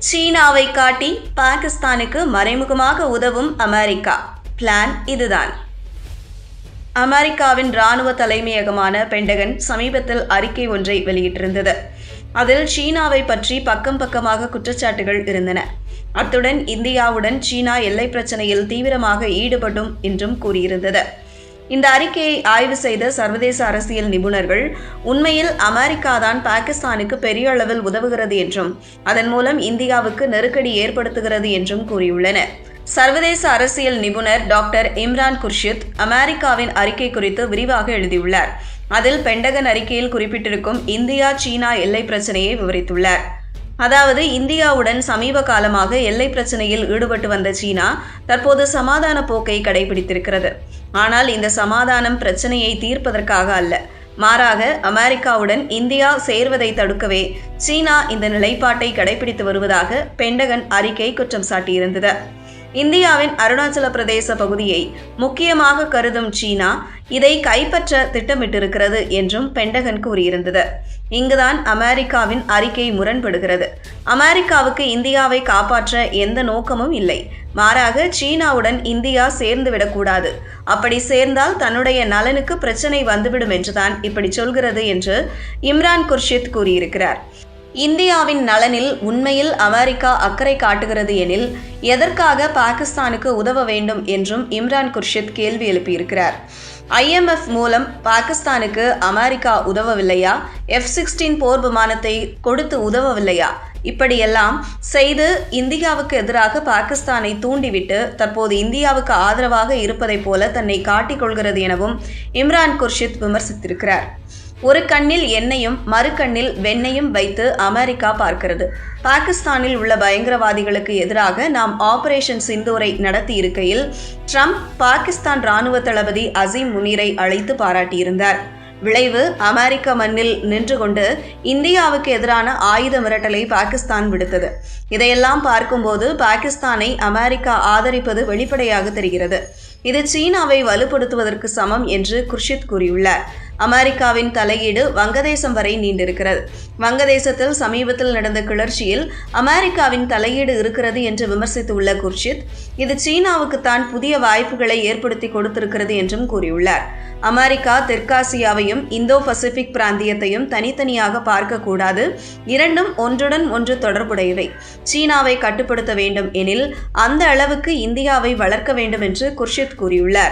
சீனாவை காட்டி பாகிஸ்தானுக்கு மறைமுகமாக உதவும் அமெரிக்கா. பிளான் இதுதான். அமெரிக்காவின் இராணுவ தலைமையகமான பென்டகன் சமீபத்தில் அறிக்கை ஒன்றை வெளியிட்டிருந்தது. அதில் சீனாவை பற்றி பக்கம் பக்கமாக குற்றச்சாட்டுகள் இருந்தன. அத்துடன் இந்தியாவுடன் சீனா எல்லை பிரச்சனையில் தீவிரமாக ஈடுபடும் என்றும் கூறியிருந்தது. இந்த அறிக்கையை ஆய்வு செய்த சர்வதேச அரசியல் நிபுணர்கள் உண்மையில் அமெரிக்காதான் பாகிஸ்தானுக்கு பெரிய அளவில் உதவுகிறது என்றும் அதன் மூலம் இந்தியாவுக்கு நெருக்கடி ஏற்படுத்துகிறது என்றும் கூறியுள்ளனர். சர்வதேச அரசியல் நிபுணர் டாக்டர் இம்ரான் குர்ஷித் அமெரிக்காவின் அறிக்கை குறித்து விரிவாக எழுதியுள்ளார். அதில் பென்டகன் அறிக்கையில் குறிப்பிட்டிருக்கும் இந்தியா சீனா எல்லை பிரச்சனையை விவரித்துள்ளார். அதாவது இந்தியாவுடன் சமீப காலமாக எல்லை பிரச்சனையில் ஈடுபட்டு வந்த சீனா தற்போது சமாதான போக்கை கடைபிடித்திருக்கிறது. ஆனால் இந்த சமாதானம் பிரச்சனையை தீர்ப்பதற்காக அல்ல, மாறாக அமெரிக்காவுடன் இந்தியா சேர்வதை தடுக்கவே சீனா இந்த நிலைப்பாட்டை கடைபிடித்து வருவதாக பென்டகன் அறிக்கை குற்றம் சாட்டியிருந்தது. இந்தியாவின் அருணாச்சல பிரதேச பகுதியை முக்கியமாக கருதும் சீனா இதை கைப்பற்ற திட்டமிட்டிருக்கிறது என்றும் பென்டகன் கூறியிருந்தது. இங்குதான் அமெரிக்காவின் அறிக்கை முரண்படுகிறது. அமெரிக்காவுக்கு இந்தியாவை காப்பாற்ற எந்த நோக்கமும் இல்லை, மாறாக சீனாவுடன் இந்தியா சேர்ந்துவிடக்கூடாது, அப்படி சேர்ந்தால் தன்னுடைய நலனுக்கு பிரச்சனை வந்துவிடும் என்றுதான் இப்படி சொல்கிறது என்று இம்ரான் குர்ஷித் கூறியிருக்கிறார். இந்தியாவின் நலனில் உண்மையில் அமெரிக்கா அக்கறை காட்டுகிறது எனில் எதற்காக பாகிஸ்தானுக்கு உதவ வேண்டும் என்றும் இம்ரான் குர்ஷித் கேள்வி எழுப்பியிருக்கிறார். IMF மூலம் பாகிஸ்தானுக்கு அமெரிக்கா உதவவில்லையா? F-16 போர் விமானத்தை கொடுத்து உதவவில்லையா? இப்படியெல்லாம் செய்து இந்தியாவுக்கு எதிராக பாகிஸ்தானை தூண்டிவிட்டு தற்போது இந்தியாவுக்கு ஆதரவாக இருப்பதைப் போல தன்னை காட்டிக்கொள்கிறது எனவும் இம்ரான் குர்ஷித் விமர்சித்திருக்கிறார். ஒரு கண்ணில் எண்ணெயும் மறு கண்ணில் வெண்ணையும் வைத்து அமெரிக்கா பார்க்கிறது. பாகிஸ்தானில் உள்ள பயங்கரவாதிகளுக்கு எதிராக நாம் ஆபரேஷன் சிந்தூரை நடத்தி இருக்கையில் ட்ரம்ப் பாகிஸ்தான் இராணுவ தளபதி அசீம் முனீரை அழைத்து பாராட்டியிருந்தார். விளைவு அமெரிக்க மண்ணில் நின்று கொண்டு இந்தியாவுக்கு எதிரான ஆயுத மிரட்டலை பாகிஸ்தான் விடுத்தது. இதையெல்லாம் பார்க்கும்போது பாகிஸ்தானை அமெரிக்கா ஆதரிப்பது வெளிப்படையாக தெரிகிறது. இது சீனாவை வலுப்படுத்துவதற்கு சமம் என்று குர்ஷித் கூறியுள்ளார். அமெரிக்காவின் தலையீடு வங்கதேசம் வரை நீண்டிருக்கிறது. வங்கதேசத்தில் சமீபத்தில் நடந்த கிளர்ச்சியில் அமெரிக்காவின் தலையீடு இருக்கிறது என்று விமர்சித்துள்ள குர்ஷித் இது சீனாவுக்குத்தான் புதிய வாய்ப்புகளை ஏற்படுத்தி கொடுத்திருக்கிறது என்றும் கூறியுள்ளார். அமெரிக்கா தெற்காசியாவையும் இந்தோ பசிபிக் பிராந்தியத்தையும் தனித்தனியாக பார்க்கக்கூடாது, இரண்டும் ஒன்றுடன் ஒன்று தொடர்புடையவை. சீனாவை கட்டுப்படுத்த வேண்டும் எனில் அந்த அளவுக்கு இந்தியாவை வளர்க்க வேண்டும் என்று குர்ஷித் கூறியுள்ளார்.